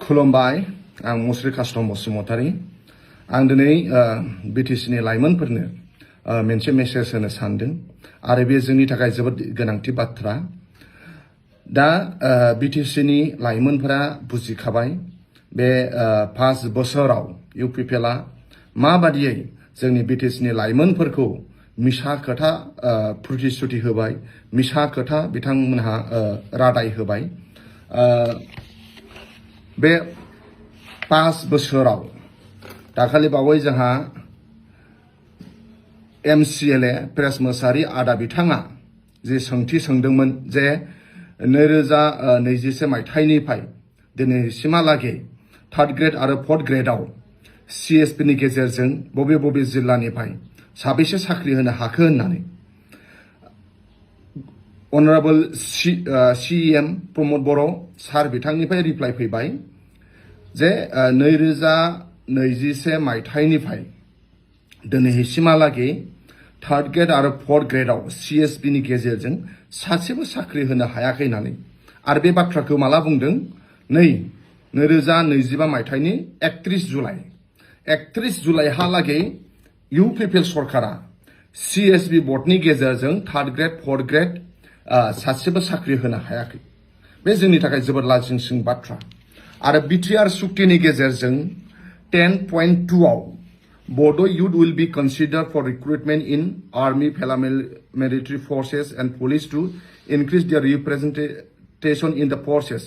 खुलुमबाय आं मुस्रि कास्टम बसुमतारी आं दिनै बिटिसिनि लाइमोनफोरनो मोनसे मेसेज होनो सानदों आरो बे जोंनि थाखाय जोबोद गोनांथि बाथ्रा दा बिटिसिनि लाइमोनफोरा बुजिखाबाय बे 5 बोसोराव इउपिपिएलआ माबादियै जोंनि बिटिसिनि लाइमोनफोरखौ मिसा खोथा प्रतिश्रुति होबाय मिसा खोथा बिथांमोनहा रादाय होबाय बे 5 बोसोराव दाखालि बावै जोंहा एमसिएलए प्रेस मोसाहारि आदा बिथाङा जे सोंथि सोंदोंमोन जे 2021 मायथाइनिफ्राय दिनैसिमहालागै 3rd ग्रेड आरो 4th ग्रेडआव सिएसपिनि गेजेरजों बबे बबे जिल्लानिफ्राय साबेसे साख्रि होनो हाखो होननानै अनारेबल सीएम प्रमद बर' सार बिथांनिफ्राय रिप्लाइ फैबाय जे 2021 मायथाइनिफ्राय दिनैसिमहालागै 3rd ग्रेड आरो 4th ग्रेडआव सिएसपिनि गेजेरजों सासेबो साख्रि होनो हायाखै होननानै आरो बे बाथ्राखौ माला बुंदों 2025 मायथाइनि 31 जुलाइहालागै इउपिपिएल सरकारा सिएसपि बर्डनि गेजेरजों 3rd ग्रेड 4th ग्रेड सासेबो साख्रि होनो हायाखै बे जोंनि थाखाय जोबोद लाजिंसिं बाथ्रा आरो बिटिआर सुक्तिनि गेजेरजों 10.2 आव Bodo youth will be considered for recruitment in army, paramilitary forces and police to increase their representation in the forces.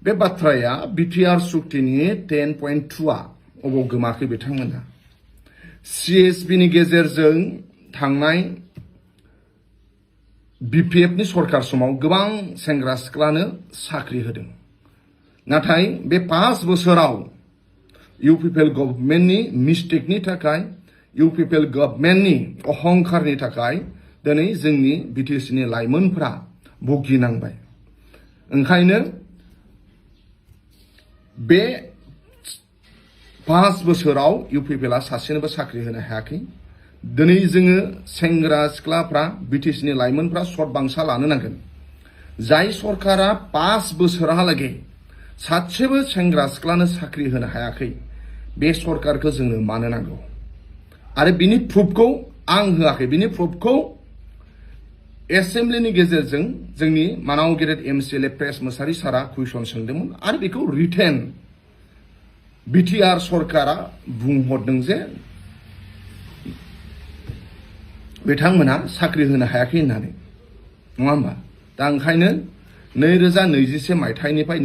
बे बाथ्राया बिटिआर सुक्तिनि 10.2 आ अबाव गोमाखै बिथांमोनहा सिएसपिनि गेजेरजों थांनाय बिपिएफनि सरकार समाव गोबां सेंग्रा सिख्लानो साख्रि होदों नाथाय बे 5 बोसोराव इउपिपिएल गभर्नमेन्टनि मिस्टेकनि थाखाय इउपिपिएल गभर्नमेन्टनि अहंकारनि थाखाय दिनै जोंनि बिटिसिनि लाइमोनफोरा भुगिनांबाय ओंखायनो बे 5 बोसोराव इउपिपिएलआ सासेनोबो साख्रि होनो हायाखै दिनै जोङो सेंग्रा सिख्लाफ्रा बिटिसिनि लाइमोनफ्रा सर्ट बांसा लानो नांगोन जाय सरकारा 5 बोसोरहालागै सासेबो सेंग्रा सिख्लानो साख्रि होनो हायाखै बे सरकारखौ जोंनो मानो नांगौ आरो बिनि प्रुफखौ आं होआखै बिनि प्रुफखौ एसेम्बलिनि गेजेरजों जोंनि मानाव गेदेर एमसिएलए प्रेस मोसाहारि सारा कुइसन सोंदोंमोन आरो बेखौ रिटेन बिटिआर सरकारा बुंहरदों जे बिथांमोना साख्रि होनो हायाखै होननानै नङा होमबा दा ओंखायनो 2021 मायथाइनिफ्राय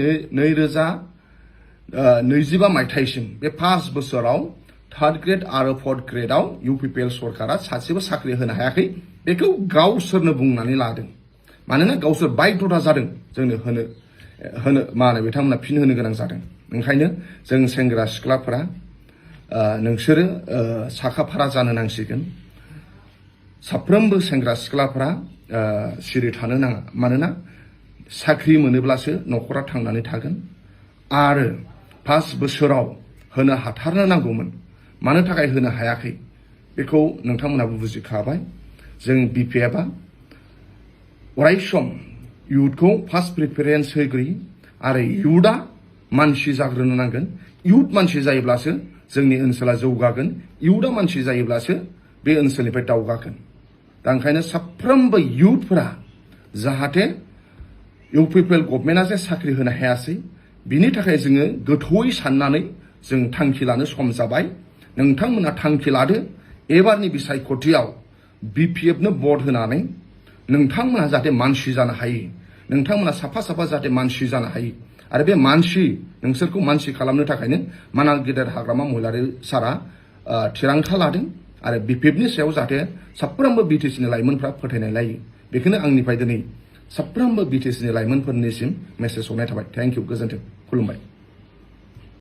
2025 मायथाइसिम बे 5 बोसोराव 3rd ग्रेड आरो 4th ग्रेडआव इउपिपिएल सरकारा सासेबो साख्रि होनो हायाखै बेखौ गावसोरनो बुंनानै लादों मानोना गावसोर बायध'था जादों जोंनो होनो माने बिथांमोना फिन होनो गोनां जादों ओंखायनो जों सेंग्रा सिख्लाफोरा नोंसोरो साखाफारा जानो नांसिगोन साफ्रोमबो सेंग्रा सिख्लाफोरा सिरि थानो नाङा मानोना साख्रि मोनोब्लासो न'खरा थांनानै थागोन आरो 5 बोसोराव होनो हाथारनो नांगौमोन मानो थाखाय होनो हायाखै बेखौ नोंथांमोनाबो बुजिखाबाय जों बिपिएफआ अरायसम इयुथखौ फार्स्ट प्रिफारेन्स होग्रोयो आरो इयुथआ मानसि जाग्रोनो नांगोन इयुथ मानसि जायोब्लासो जोंनि ओनसोला जौगागोन इयुथआ मानसि जायोब्लासो बे ओनसोलनिफ्राय दावगागोन दा ओंखायनो साफ्रोमबो इयुथफोरा जाहाथे इउपिपिएल गभर्नमेन्टआ जे साख्रि होनो हायासै बिनि थाखाय जोङो गोथौयै साननानै जों थांखि लानो सम जाबाय नोंथांमोना थांखि लादो एबारनि बिसायख'थियाव बिपिएफनो भट होनानै नोंथांमोना जाहाथे मानसि जानो हायो नोंथांमोना साफा जाहाथे मानसि जानो हायो आरो बे मानसि नोंसोरखौ मानसि खालामनो थाखायनो माना गेदेर हाग्रामा महिलारि सारा थिरांथा लादों आरो बिपिएफनि सायाव जाहाथे साफ्रोमबो बिटिसिनि लाइमोनफ्रा फोथायनाय लायो बेखौनो आंनिफ्राय दिनै साफ्रोमबो बिटिसिनि लाइमोनफोरनिसिम मेसेज हरनाय थाबाय थेंक इउ गोजोन्थों खुलुमबाय